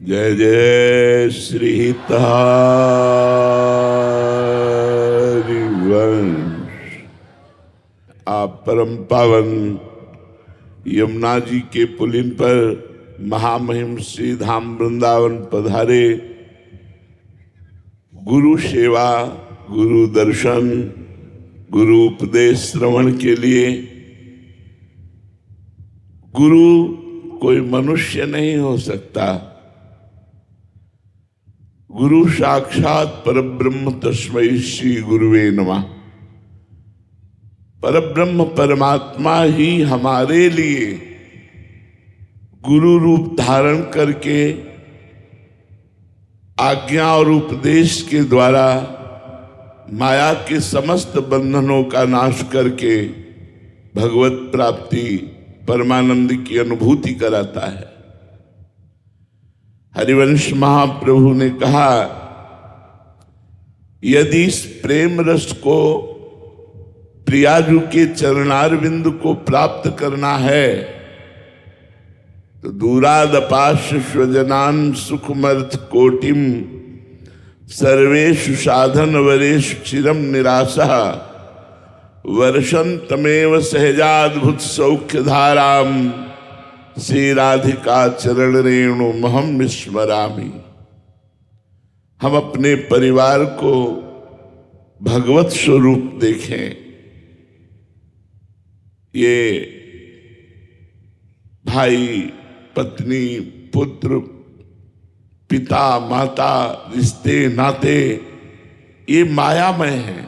जय जय श्री हरिवंश। आप परम पावन यमुना जी के पुलिन पर महामहिम श्री धाम वृंदावन पधारे। गुरु सेवा, गुरु दर्शन, गुरु उपदेश श्रवण के लिए। गुरु कोई मनुष्य नहीं हो सकता। गुरु साक्षात परब्रह्म, तस्मै श्री गुरुवे नमः। परब्रह्म परमात्मा ही हमारे लिए गुरु रूप धारण करके आज्ञा और उपदेश के द्वारा माया के समस्त बंधनों का नाश करके भगवत प्राप्ति, परमानंद की अनुभूति कराता है। हरिवंश महाप्रभु ने कहा, यदि इस प्रेम रस को प्रियाजू के चरणारविंद को प्राप्त करना है तो दूरादपाश स्वजनान सुखमर्थ कोटिम सर्वेषु साधन वरेषु चिरम निराशः वर्षन्तमेव सहजाद्भुत सौख्य धाराम श्री राधिका चरण रेणु महम विस्मरामि। हम अपने परिवार को भगवत स्वरूप देखें। ये भाई, पत्नी, पुत्र, पिता, माता, रिश्ते नाते ये मायामय हैं।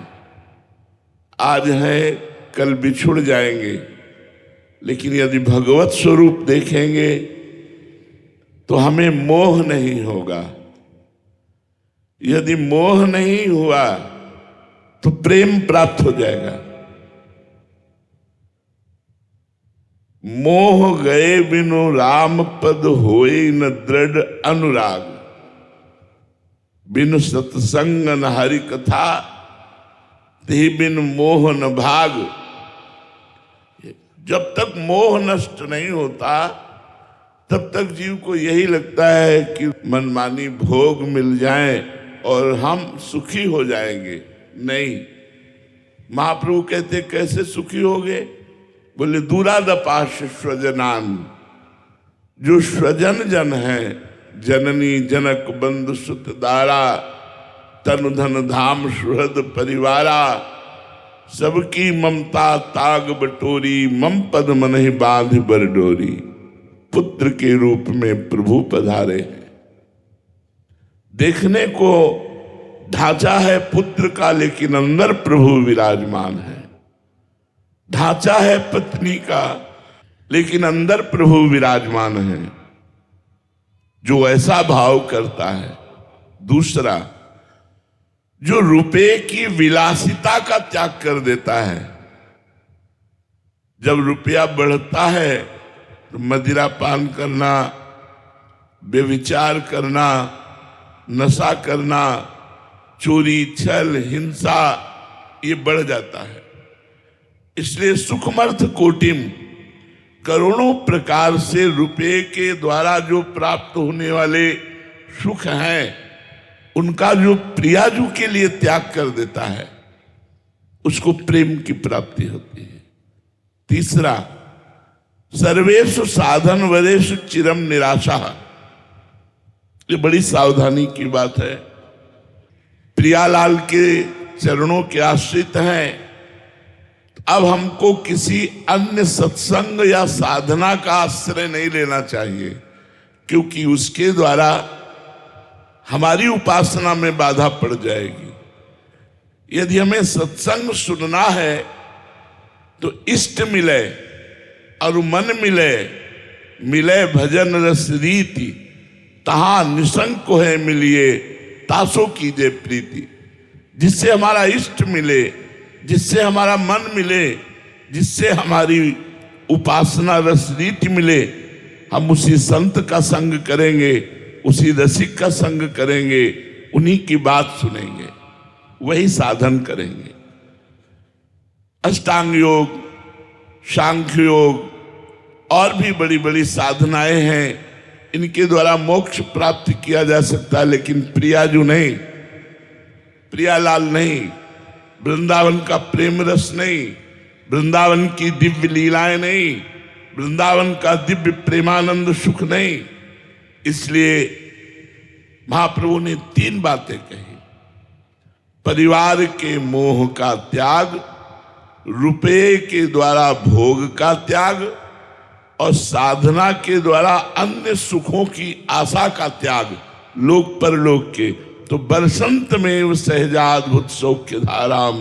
आज है, कल बिछुड़ जाएंगे, लेकिन यदि भगवत स्वरूप देखेंगे तो हमें मोह नहीं होगा। यदि मोह नहीं हुआ तो प्रेम प्राप्त हो जाएगा। मोह गए बिनु राम पद होए न दृढ़ अनुराग, बिनु सत्संग न हरि कथा, ते बिन मोह न भाग। जब तक मोह नष्ट नहीं होता तब तक जीव को यही लगता है कि मनमानी भोग मिल जाए और हम सुखी हो जाएंगे। नहीं, महाप्रभु कहते कैसे सुखी होगे? बोले दूरादपाश स्वजनान, जो स्वजन जन है, जननी जनक बंधु सुत दारा, तनु धन धाम सुहृद परिवारा, सबकी ममता ताग बटोरी, मम पद मनहि बांध बरडोरी। पुत्र के रूप में प्रभु पधारे हैं। देखने को ढांचा है पुत्र का, लेकिन अंदर प्रभु विराजमान है। ढांचा है पत्नी का, लेकिन अंदर प्रभु विराजमान है, जो ऐसा भाव करता है। दूसरा, जो रुपये की विलासिता का त्याग कर देता है। जब रुपया बढ़ता है तो मदिरा पान करना, व्यभिचार करना, नशा करना, चोरी, छल, हिंसा ये बढ़ जाता है। इसलिए सुखमर्थ कोटिम, करोड़ों प्रकार से रुपये के द्वारा जो प्राप्त होने वाले सुख हैं, उनका जो प्रियाजू के लिए त्याग कर देता है, उसको प्रेम की प्राप्ति होती है। तीसरा, सर्वेषु साधन वरेषु चिरम निराशा। ये बड़ी सावधानी की बात है। प्रियालाल के चरणों के आश्रित हैं, अब हमको किसी अन्य सत्संग या साधना का आश्रय नहीं लेना चाहिए, क्योंकि उसके द्वारा हमारी उपासना में बाधा पड़ जाएगी। यदि हमें सत्संग सुनना है तो इष्ट मिले और मन मिले, मिले भजन रस रीति, तहां निसंग को है मिलिए, तासो कीजे प्रीति। जिससे हमारा इष्ट मिले, जिससे हमारा मन मिले, जिससे हमारी उपासना रस रीति मिले, हम उसी संत का संग करेंगे, उसी रसिक का संग करेंगे, उन्हीं की बात सुनेंगे, वही साधन करेंगे। अष्टांग योग, सांख्य योग और भी बड़ी बड़ी साधनाएं हैं, इनके द्वारा मोक्ष प्राप्त किया जा सकता है, लेकिन प्रियाजू नहीं, प्रियालाल नहीं, वृंदावन का प्रेम रस नहीं, वृंदावन की दिव्य लीलाएं नहीं, वृंदावन का दिव्य प्रेमानंद सुख नहीं। इसलिए महाप्रभु ने 3 बातें कही। परिवार के मोह का त्याग, रुपये के द्वारा भोग का त्याग और साधना के द्वारा अन्य सुखों की आशा का त्याग, लोक परलोक के। तो बरसंत में सहजाद्भुत सौख्य धाराम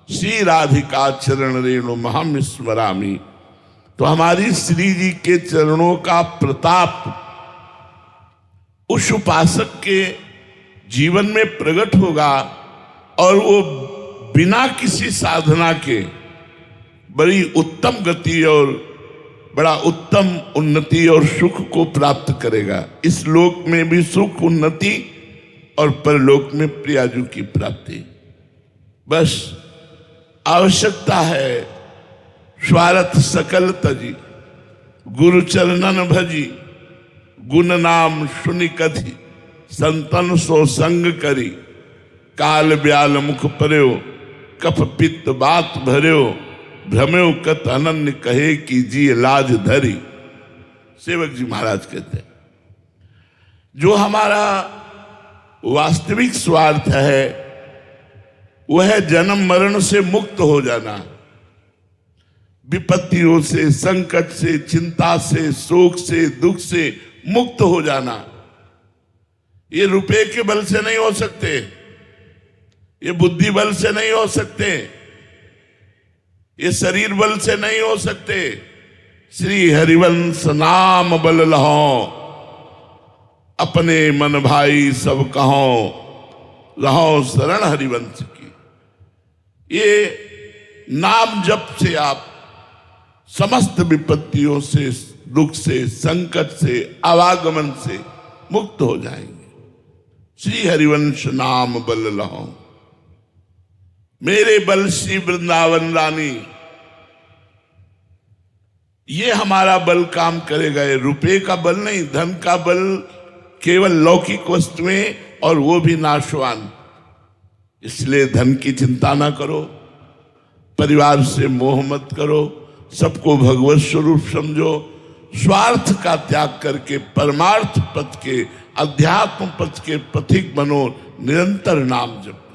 श्री राधिका चरण रेणु महम स्मरामी। तो हमारी श्री जी के चरणों का प्रताप उस उपासक के जीवन में प्रकट होगा और वो बिना किसी साधना के बड़ी उत्तम गति और बड़ा उत्तम उन्नति और सुख को प्राप्त करेगा। इस लोक में भी सुख, उन्नति और परलोक में प्रियाजू की प्राप्ति। बस आवश्यकता है स्वार्थ सकल तजी, गुरु चरणन भजी, गुण नाम सुनि कथि, संतन सो संग करी, काल ब्याल मुख पर्यो, कफ पित्त बात भर्यो, भ्रम्यो कत अनन्य कहे कि जी लाज धरी। सेवक जी महाराज कहते हैं, जो हमारा वास्तविक स्वार्थ है वह जन्म मरण से मुक्त हो जाना, विपत्तियों से, संकट से, चिंता से, शोक से, दुख से मुक्त हो जाना। ये रुपए के बल से नहीं हो सकते, ये बुद्धि बल से नहीं हो सकते, ये शरीर बल से नहीं हो सकते। श्री हरिवंश नाम बल लहो, अपने मन भाई सब कहो, रहो शरण हरिवंश की। ये नाम जप से आप समस्त विपत्तियों से, दुख से, संकट से, आवागमन से मुक्त हो जाएंगे। श्री हरिवंश नाम बल लहो, मेरे बल श्री वृंदावन रानी। ये हमारा बल काम करेगा। ये रुपए का बल नहीं, धन का बल केवल लौकिक वस्तुएं, और वो भी नाशवान। इसलिए धन की चिंता ना करो, परिवार से मोह मत करो, सबको भगवत स्वरूप समझो, स्वार्थ का त्याग करके परमार्थ पथ के, अध्यात्म पथ के पथिक बनो, निरंतर नाम जप करो।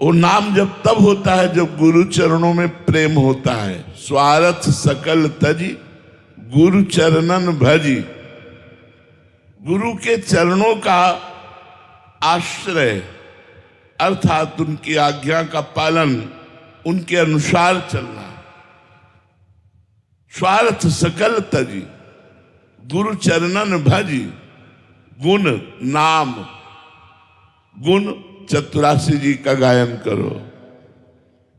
वो नाम जप तब होता है जब गुरु चरणों में प्रेम होता है। स्वार्थ सकल तजी, गुरु चरणन भजी। गुरु के चरणों का आश्रय अर्थात उनकी आज्ञा का पालन, उनके अनुसार चलना। स्वार्थ सकल तजी, गुरु चरणन भजी। गुण नाम, गुण चतुरासी जी का गायन करो।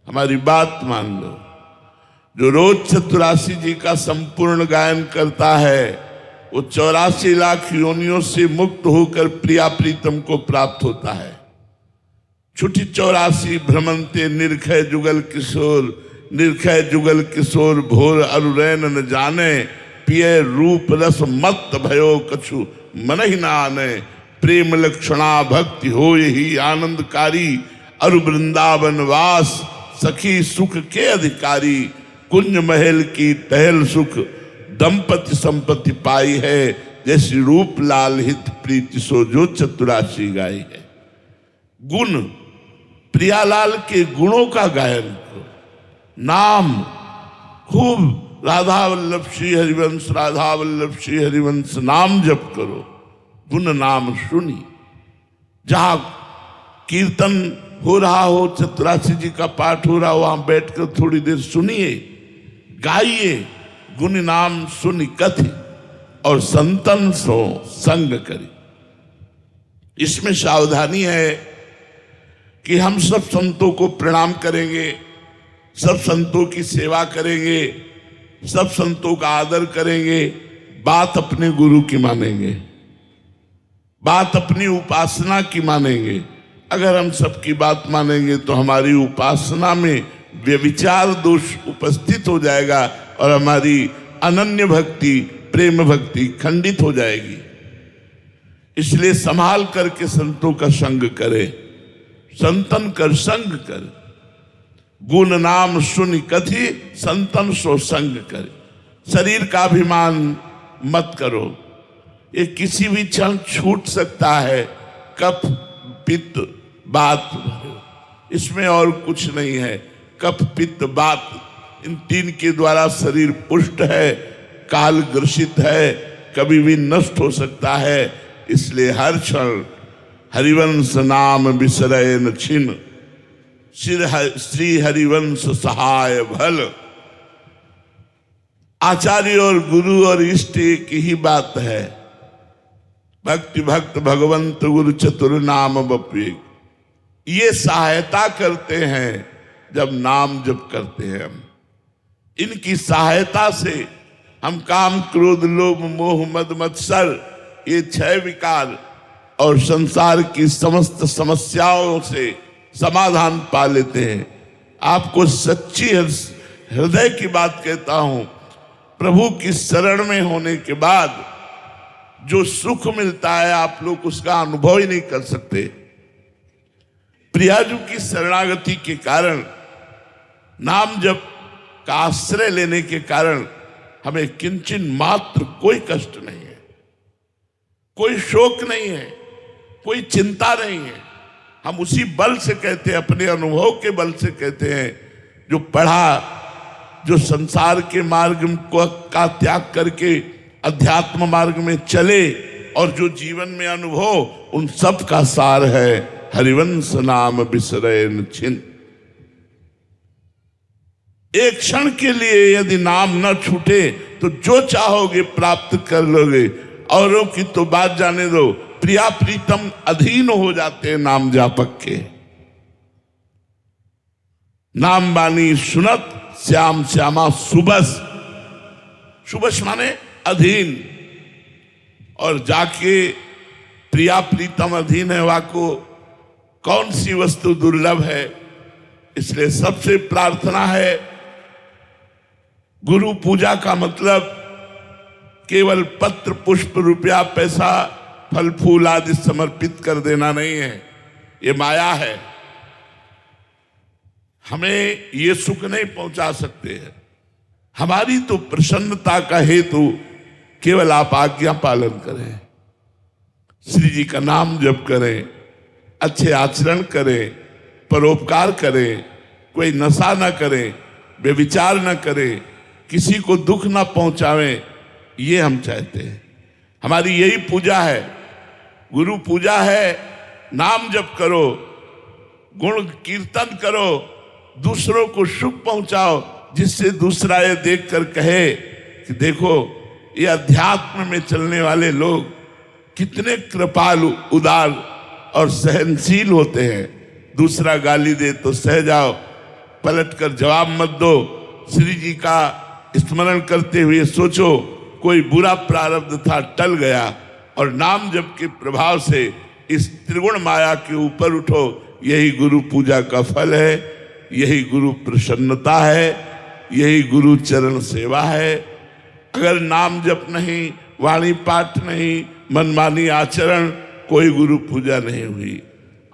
हमारी बात मान लो, जो रोज चतुरासी जी का संपूर्ण गायन करता है वो 84 लाख योनियों से मुक्त होकर प्रिया प्रीतम को प्राप्त होता है। छुटी 84 भ्रमंते निर्खय जुगल किशोर, निर्खय जुगल किशोर भोर अरुरैन न जाने, पिय रूप रस मत भयो कछु मन ही ना आने। प्रेम लक्षणा भक्ति हो यही आनंदकारी, अरु वृंदावन वास सखी सुख के अधिकारी। कुंज महल की टहल सुख, दंपति संपत्ति पाई है, जैसी रूप लाल हित प्रीति सो जो चतुरासी गाई है। गुण, प्रियालाल के गुणों का गायन करो। नाम, खूब राधा वल्लभ श्री हरिवंश, राधा वल्लभ श्री हरिवंश नाम जप करो। गुण नाम सुनी, जहां कीर्तन हो रहा हो, चतुरासी जी का पाठ हो रहा हो, वहां बैठकर थोड़ी देर सुनिए, गाइए। गुण नाम सुनि कथि, और संतन सो संग करी। इसमें सावधानी है कि हम सब संतों को प्रणाम करेंगे, सब संतों की सेवा करेंगे, सब संतों का आदर करेंगे, बात अपने गुरु की मानेंगे, बात अपनी उपासना की मानेंगे। अगर हम सबकी बात मानेंगे तो हमारी उपासना में व्यभिचार दोष उपस्थित हो जाएगा और हमारी अनन्य भक्ति प्रेम भक्ति खंडित हो जाएगी। इसलिए संभाल करके संतों का संग करे, संतन कर संग कर, गुण नाम सुन कथि संतन सो संग कर। शरीर का अभिमान मत करो, ये किसी भी क्षण छूट सकता है। कफ पित्त बात, इसमें और कुछ नहीं है। कफ पित्त बात, इन तीन के द्वारा शरीर पुष्ट है, काल ग्रसित है, कभी भी नष्ट हो सकता है। इसलिए हर क्षण हरिवंश नाम बिसरय न छिन, श्री हरिवंश सहाय भल। आचार्य और गुरु और इष्ट एक ही बात है। भक्ति भक्त भगवंत गुरु चतुर नाम बप्पे, ये सहायता करते हैं जब नाम जप करते हैं हम। इनकी सहायता से हम काम क्रोध लोभ मोह मद मत्सर, ये 6 विकार और संसार की समस्त समस्याओं से समाधान पा लेते हैं। आपको सच्ची हृदय की बात कहता हूं, प्रभु की शरण में होने के बाद जो सुख मिलता है आप लोग उसका अनुभव ही नहीं कर सकते। प्रियाजू की शरणागति के कारण, नाम जप का आश्रय लेने के कारण हमें किंचन मात्र कोई कष्ट नहीं है, कोई शोक नहीं है, कोई चिंता नहीं है। हम उसी बल से कहते हैं, अपने अनुभव के बल से कहते हैं, जो पढ़ा, जो संसार के मार्ग को का त्याग करके अध्यात्म मार्ग में चले और जो जीवन में अनुभव, उन सब का सार है हरिवंश नाम बिसरय न छिन। एक क्षण के लिए यदि नाम न छूटे तो जो चाहोगे प्राप्त कर लोगे। औरों की तो बात जाने दो, प्रिया प्रीतम अधीन हो जाते हैं नाम जापक के। नाम बानी सुनत श्याम श्यामा सुबस, सुबस माने अधीन। और जाके प्रिया प्रीतम अधीन है, वाको कौन सी वस्तु दुर्लभ है। इसलिए सबसे प्रार्थना है, गुरु पूजा का मतलब केवल पत्र पुष्प रुपया पैसा फल फूल आदि समर्पित कर देना नहीं है, ये माया है। हमें ये सुख नहीं पहुंचा सकते हैं। हमारी तो प्रसन्नता का हेतु केवल आप आज्ञा पालन करें, श्री जी का नाम जप करें, अच्छे आचरण करें, परोपकार करें, कोई नशा न करें, व्यभिचार न करें, किसी को दुख न पहुंचावें, ये हम चाहते हैं। हमारी यही पूजा है, गुरु पूजा है। नाम जप करो, गुण कीर्तन करो, दूसरों को सुख पहुंचाओ, जिससे दूसरा ये देखकर कहे कि देखो ये अध्यात्म में चलने वाले लोग कितने कृपालु, उदार और सहनशील होते हैं। दूसरा गाली दे तो सह जाओ, पलटकर जवाब मत दो। श्री जी का स्मरण करते हुए सोचो, कोई बुरा प्रारब्ध था टल गया, और नाम जप के प्रभाव से इस त्रिगुण माया के ऊपर उठो। यही गुरु पूजा का फल है, यही गुरु प्रसन्नता है, यही गुरु चरण सेवा है। अगर नाम जप नहीं, वाणी पाठ नहीं, मनमानी आचरण, कोई गुरु पूजा नहीं हुई।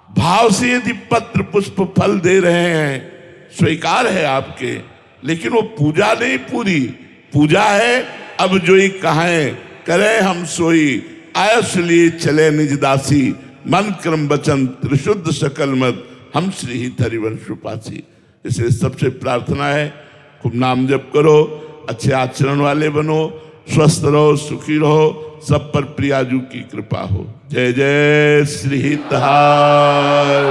भाव से यदि पत्र पुष्प फल दे रहे हैं, स्वीकार है आपके, लेकिन वो पूजा नहीं पूरी। पूजा है अब जो ही कहें करे हम सोई, आयस लिए चले निज दासी, मन क्रम वचन त्रिशुद्ध सकल मत, हम श्री ही हरिवंश उपासी। इसलिए सबसे प्रार्थना है, खूब नाम जप करो, अच्छे आचरण वाले बनो, स्वस्थ रहो, सुखी रहो, सब पर प्रियाजू की कृपा हो। जय जय श्री हितहार।